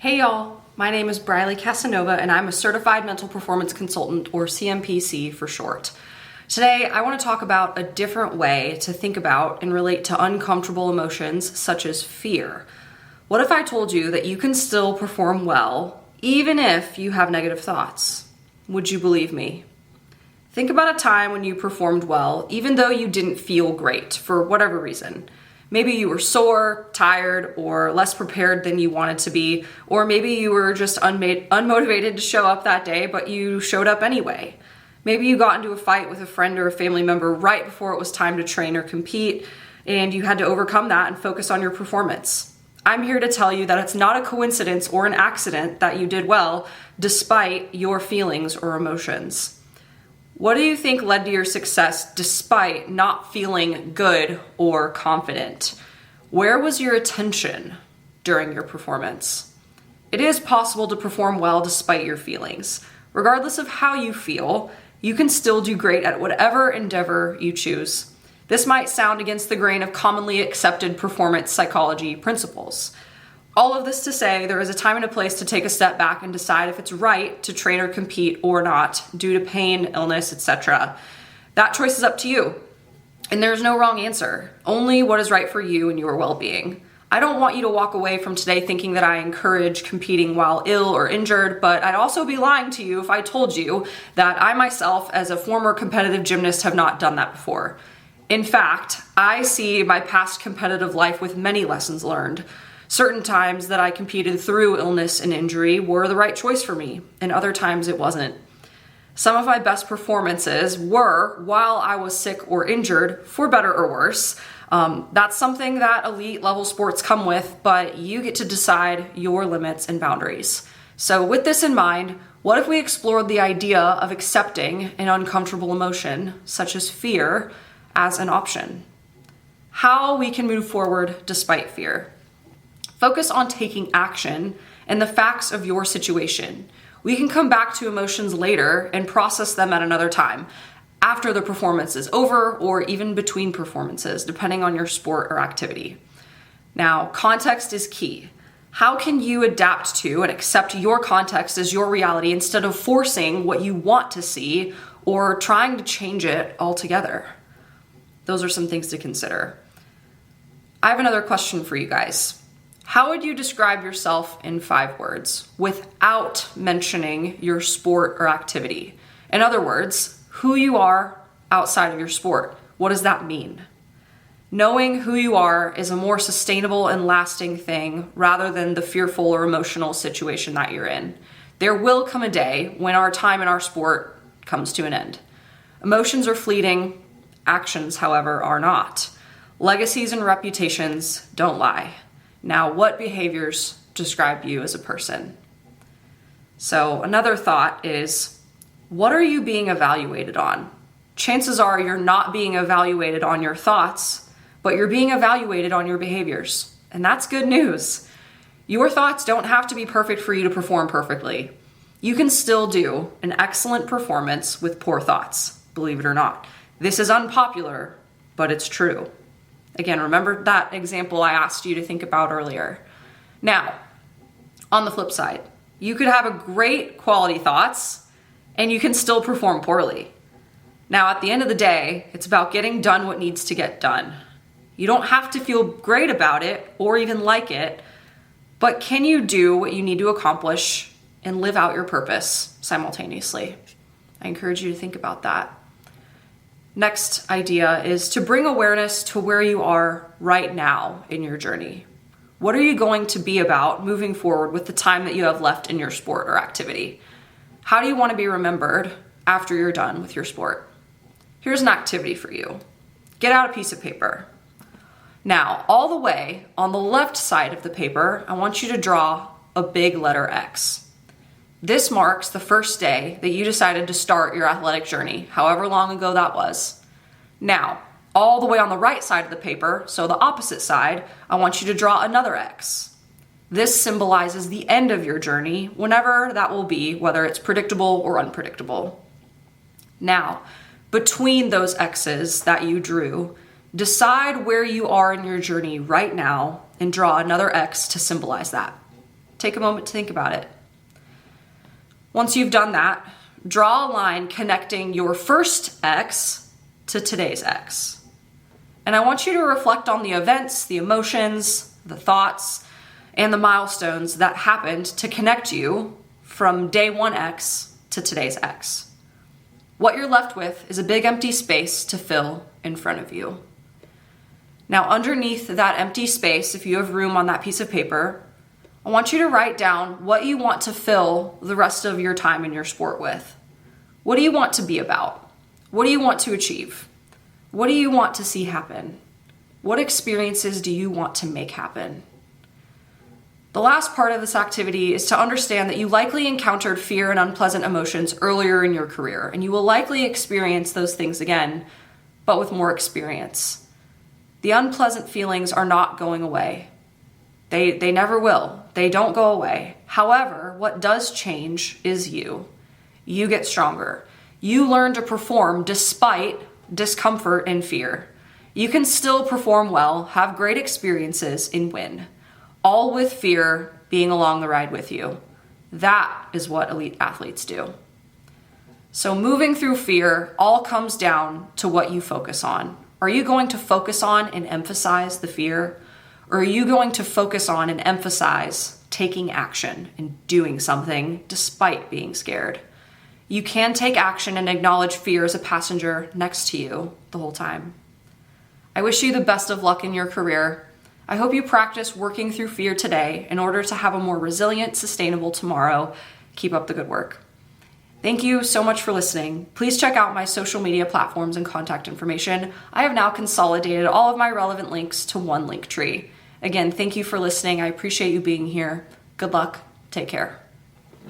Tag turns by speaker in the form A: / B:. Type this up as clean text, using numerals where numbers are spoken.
A: Hey y'all, my name is Briley Casanova and I'm a Certified Mental Performance Consultant, or CMPC for short. Today, I want to talk about a different way to think about and relate to uncomfortable emotions such as fear. What if I told you that you can still perform well even if you have negative thoughts? Would you believe me? Think about a time when you performed well even though you didn't feel great for whatever reason. Maybe you were sore, tired, or less prepared than you wanted to be, or maybe you were just unmotivated to show up that day, but you showed up anyway. Maybe you got into a fight with a friend or a family member right before it was time to train or compete, and you had to overcome that and focus on your performance. I'm here to tell you that it's not a coincidence or an accident that you did well despite your feelings or emotions. What do you think led to your success despite not feeling good or confident? Where was your attention during your performance? It is possible to perform well despite your feelings. Regardless of how you feel, you can still do great at whatever endeavor you choose. This might sound against the grain of commonly accepted performance psychology principles. All of this to say, there is a time and a place to take a step back and decide if it's right to train or compete or not due to pain, illness, etc. That choice is up to you. And there's no wrong answer, only what is right for you and your well-being. I don't want you to walk away from today thinking that I encourage competing while ill or injured, but I'd also be lying to you if I told you that I myself, as a former competitive gymnast, have not done that before. In fact, I see my past competitive life with many lessons learned. Certain times that I competed through illness and injury were the right choice for me, and other times it wasn't. Some of my best performances were while I was sick or injured, for better or worse. That's something that elite level sports come with, but you get to decide your limits and boundaries. So with this in mind, what if we explored the idea of accepting an uncomfortable emotion, such as fear, as an option? How we can move forward despite fear. Focus on taking action and the facts of your situation. We can come back to emotions later and process them at another time, after the performance is over or even between performances, depending on your sport or activity. Now, context is key. How can you adapt to and accept your context as your reality instead of forcing what you want to see or trying to change it altogether? Those are some things to consider. I have another question for you guys. How would you describe yourself in 5 words without mentioning your sport or activity? In other words, who you are outside of your sport. What does that mean? Knowing who you are is a more sustainable and lasting thing rather than the fearful or emotional situation that you're in. There will come a day when our time in our sport comes to an end. Emotions are fleeting, actions, however, are not. Legacies and reputations don't lie. Now, what behaviors describe you as a person? So another thought is, what are you being evaluated on? Chances are you're not being evaluated on your thoughts, but you're being evaluated on your behaviors. And that's good news. Your thoughts don't have to be perfect for you to perform perfectly. You can still do an excellent performance with poor thoughts, believe it or not. This is unpopular, but it's true. Again, remember that example I asked you to think about earlier. Now, on the flip side, you could have a great quality thoughts and you can still perform poorly. Now, at the end of the day, it's about getting done what needs to get done. You don't have to feel great about it or even like it, but can you do what you need to accomplish and live out your purpose simultaneously? I encourage you to think about that. Next idea is to bring awareness to where you are right now in your journey. What are you going to be about moving forward with the time that you have left in your sport or activity? How do you want to be remembered after you're done with your sport? Here's an activity for you. Get out a piece of paper. Now, all the way on the left side of the paper, I want you to draw a big letter X. This marks the first day that you decided to start your athletic journey, however long ago that was. Now, all the way on the right side of the paper, so the opposite side, I want you to draw another X. This symbolizes the end of your journey, whenever that will be, whether it's predictable or unpredictable. Now, between those X's that you drew, decide where you are in your journey right now and draw another X to symbolize that. Take a moment to think about it. Once you've done that, draw a line connecting your first X to today's X. And I want you to reflect on the events, the emotions, the thoughts, and the milestones that happened to connect you from day 1X to today's X. What you're left with is a big empty space to fill in front of you. Now, underneath that empty space, if you have room on that piece of paper, I want you to write down what you want to fill the rest of your time in your sport with. What do you want to be about? What do you want to achieve? What do you want to see happen? What experiences do you want to make happen? The last part of this activity is to understand that you likely encountered fear and unpleasant emotions earlier in your career, and you will likely experience those things again, but with more experience. The unpleasant feelings are not going away. They never will. They don't go away. However, what does change is you. You get stronger. You learn to perform despite discomfort and fear. You can still perform well, have great experiences, and win, all with fear being along the ride with you. That is what elite athletes do. So moving through fear all comes down to what you focus on. Are you going to focus on and emphasize the fear? Or are you going to focus on and emphasize taking action and doing something despite being scared? You can take action and acknowledge fear as a passenger next to you the whole time. I wish you the best of luck in your career. I hope you practice working through fear today in order to have a more resilient, sustainable tomorrow. Keep up the good work. Thank you so much for listening. Please check out my social media platforms and contact information. I have now consolidated all of my relevant links to one link tree. Again, thank you for listening. I appreciate you being here. Good luck. Take care.